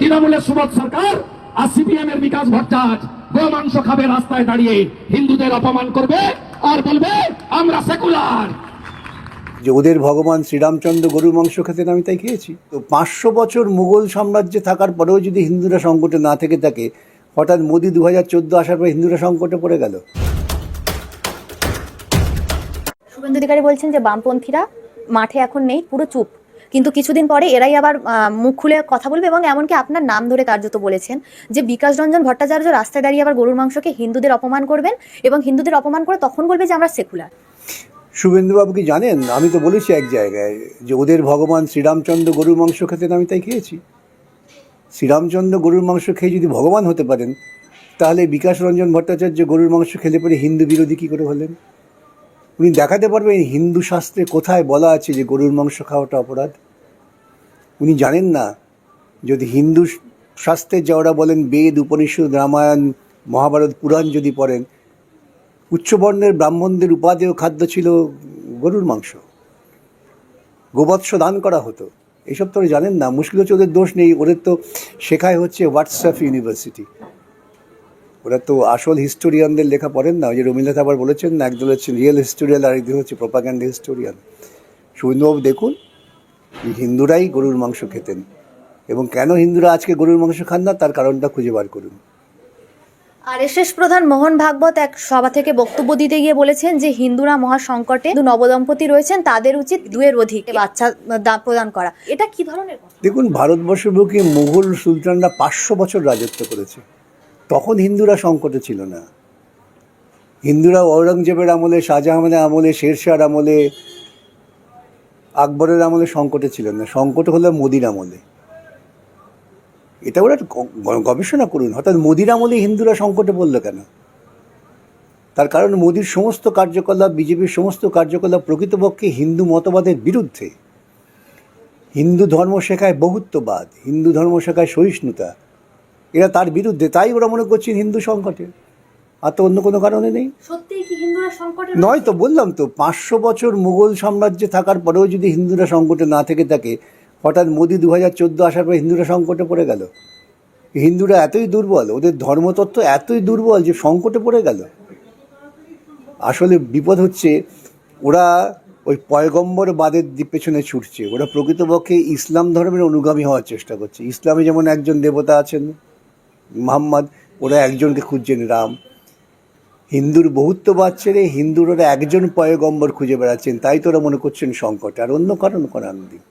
তৃণমূলের সুবোধ সরকার আর সিপিএম এর বিকাশ ভট্টাচার্য গোমাংস খাবে রাস্তায় দাঁড়িয়ে, হিন্দুদের অপমান করবে আর বলবে আমরা সেকুলার। যে ওদের ভগবান শ্রীরামচন্দ্র গরুর মাংস খেতেন, আমি তাই খেয়েছি। তো 500 বছর মুঘল সাম্রাজ্যে থাকার পরেও যদি হিন্দুরা সংকটে না থেকে থাকে, হঠাৎ মোদী 2014 আসার পর হিন্দুরা সংকটে পড়ে গেল। শুভেন্দু অধিকারী বলছেন যে বামপন্থীরা মাঠে এখন নেই, পুরো চুপ, কিন্তু কিছুদিন পরে এরাই আবার মুখ খুলে কথা বলবে, এবং এমনকি আপনার নাম ধরে কার্যত বলেছেন যে বিকাশ রঞ্জন ভট্টাচার্য রাস্তায় দাঁড়িয়ে আবার গরুর মাংসকে হিন্দুদের অপমান করবেন এবং হিন্দুদের অপমান করে তখন বলবে যে আমরা সেকুলার। শুভেন্দুবাবু কি জানেন, আমি তো বলেছি এক জায়গায় যে ওদের ভগবান শ্রীরামচন্দ্র গরুর মাংস খেতেন, আমি তাই খেয়েছি। শ্রীরামচন্দ্র গরুর মাংস খেয়ে যদি ভগবান হতে পারেন, তাহলে বিকাশ রঞ্জন ভট্টাচার্য গরুর মাংস খেলে পরে হিন্দু বিরোধী কী করে হলেন? উনি দেখাতে পারবেন হিন্দু শাস্ত্রে কোথায় বলা আছে যে গরুর মাংস খাওয়াটা অপরাধ? উনি জানেন না, যদি হিন্দু শাস্ত্রের যা ওরা বলেন বেদ, উপনিষদ, রামায়ণ, মহাভারত, পুরাণ যদি পড়েন, উচ্চবর্ণের ব্রাহ্মণদের উপাদেয় খাদ্য ছিল গরুর মাংস, গোবৎস দান করা হতো। এইসব তো ওরা জানেন না। মুশকিল হচ্ছে ওদের দোষ নেই, ওদের তো শেখায় হচ্ছে হোয়াটসঅ্যাপ ইউনিভার্সিটি। ওরা তো আসল হিস্টোরিয়ানদের লেখা পড়েন না। ওই যে রবীন্দ্রনাথ আবার বলেছেন না, একদল হচ্ছে রিয়েল হিস্টোরিয়ান আর একদিন হচ্ছে প্রোপাগ্যান্ডা হিস্টোরিয়ান। শুভেন্দুবাবু দেখুন, হিন্দুরাই গরুর মাংস খেতেন, এবং কেন হিন্দুরা আজকে গরুর মাংস খান না তার কারণটা খুঁজে বার করুন। আরএসএস প্রধান মোহন ভাগবত এক সভা থেকে বক্তব্য দিতে গিয়ে বলেছেন যে হিন্দুরা মহা সংকটে, নবদম্পতি রয়েছেন, তাদের উচিত 2-এর অধিক বাচ্চা প্রদান করা। এটা কি ধরনের কথা? দেখুন, ভারতবর্ষের বুকে মুঘল সুলতানরা 500 বছর রাজত্ব করেছে, তখন হিন্দুরা সংকটে ছিল না। হিন্দুরা ঔরঙ্গজেবের আমলে, শাহজাহানের আমলে, শেরশাহর আমলে, আকবরের আমলে সংকটে ছিলেন না। সংকট হলো মোদির আমলে। এটা ওরা গবেষণা করুন, হঠাৎ মোদির আমলে হিন্দুরা সংকটে পড়লো কেন? তার কারণ মোদির সমস্ত কার্যকলাপ, বিজেপির সমস্ত কার্যকলাপ প্রকৃতপক্ষে হিন্দু মতবাদের বিরুদ্ধে। হিন্দু ধর্ম শেখায় বহুত্ববাদ, হিন্দু ধর্ম শেখায় সহিষ্ণুতা, এরা তার বিরুদ্ধে। তাই ওরা মনে করছেন হিন্দু সংকটে, আর তো অন্য কোনো কারণে নেই। সত্যিই কি হিন্দুরা সংকটে নয় তো, বললাম তো, 500 বছর মুঘল সাম্রাজ্যে থাকার পরেও যদি হিন্দুরা সংকটে না থেকে থাকে, হঠাৎ মোদী 2014 আসার পর হিন্দুরা সংকটে পড়ে গেল। হিন্দুরা এতই দুর্বল, ওদের ধর্মতত্ত্ব এতই দুর্বল যে সংকটে পড়ে গেল। আসলে বিপদ হচ্ছে ওরা ওই পয়গম্বর বাদের পেছনে ছুটছে। ওরা প্রকৃতপক্ষে ইসলাম ধর্মের অনুগামী হওয়ার চেষ্টা করছে। ইসলামে যেমন একজন দেবতা আছেন মুহাম্মদ, ওরা একজনকে খুঁজছেন রাম। হিন্দুর বহুত্ববাদ ছেড়ে হিন্দুর ওরা একজন পয়গম্বর খুঁজে বেড়াচ্ছেন, তাই তো ওরা মনে করছেন সংকট, আর অন্য কারণ করান দিন।